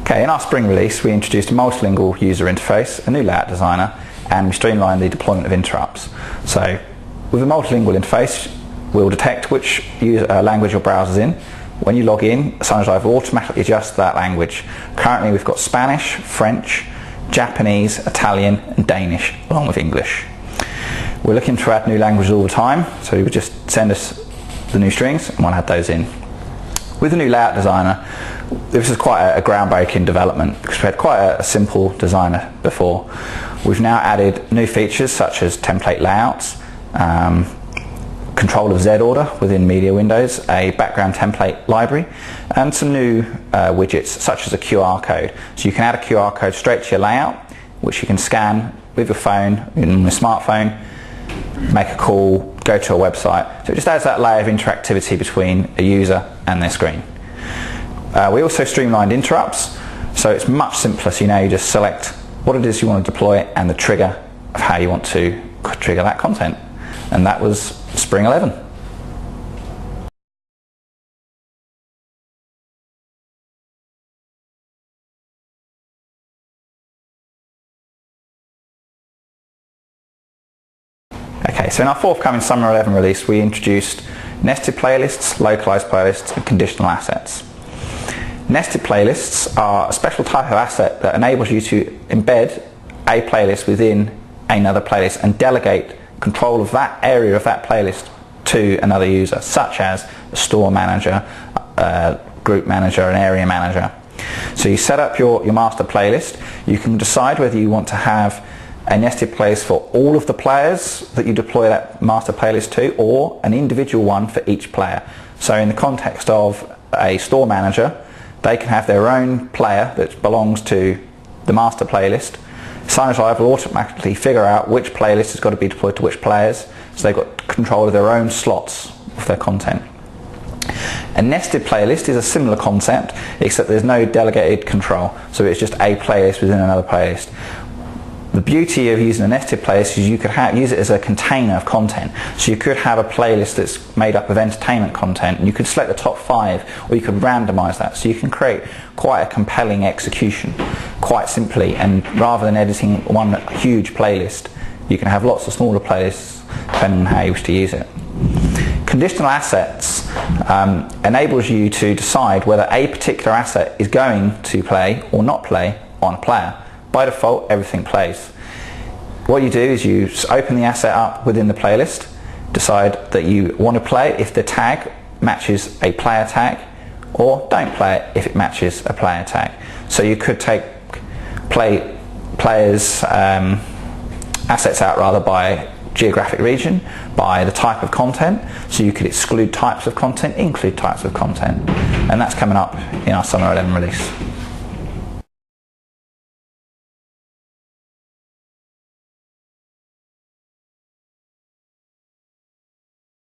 Okay, in our spring release we introduced a multilingual user interface, a new layout designer, and we streamlined the deployment of interrupts. So with a multilingual interface we'll detect which language your browser's in. When you log in, Signagelive will automatically adjust that language. Currently we've got Spanish, French, Japanese, Italian and Danish along with English. We're looking to add new languages all the time, so you would just send us the new strings and we'll add those in. With the new layout designer, this is quite a groundbreaking development because we had quite a simple designer before. We've now added new features such as template layouts, control of Z order within media windows, a background template library, and some new widgets such as a QR code. So you can add a QR code straight to your layout, which you can scan with your phone, in your smartphone, make a call, go to a website. So it just adds that layer of interactivity between a user and their screen. We also streamlined interrupts, so it's much simpler. So you just select what it is you want to deploy and the trigger of how you want to trigger that content. And that was Spring 11. Okay, so in our forthcoming Summer 11 release we introduced nested playlists, localized playlists and conditional assets. Nested playlists are a special type of asset that enables you to embed a playlist within another playlist and delegate control of that area of that playlist to another user, such as a store manager, a group manager, an area manager. So you set up your master playlist. You can decide whether you want to have a nested playlist for all of the players that you deploy that master playlist to, or an individual one for each player. So in the context of a store manager, they can have their own player that belongs to the master playlist. Signagelive will automatically figure out which playlist has got to be deployed to which players, so they've got control of their own slots of their content. A nested playlist is a similar concept, except there's no delegated control, so it's just a playlist within another playlist. The beauty of using a nested playlist is you could use it as a container of content. So you could have a playlist that's made up of entertainment content, and you could select the top 5, or you could randomize that. So you can create quite a compelling execution quite simply, and rather than editing one huge playlist, you can have lots of smaller playlists depending on how you wish to use it. Conditional assets enables you to decide whether a particular asset is going to play or not play on a player. By default, everything plays. What you do is you open the asset up within the playlist, decide that you want to play it if the tag matches a player tag, or don't play it if it matches a player tag. So you could play players' assets out by geographic region, by the type of content, so you could exclude types of content, include types of content, and that's coming up in our Summer 11 release.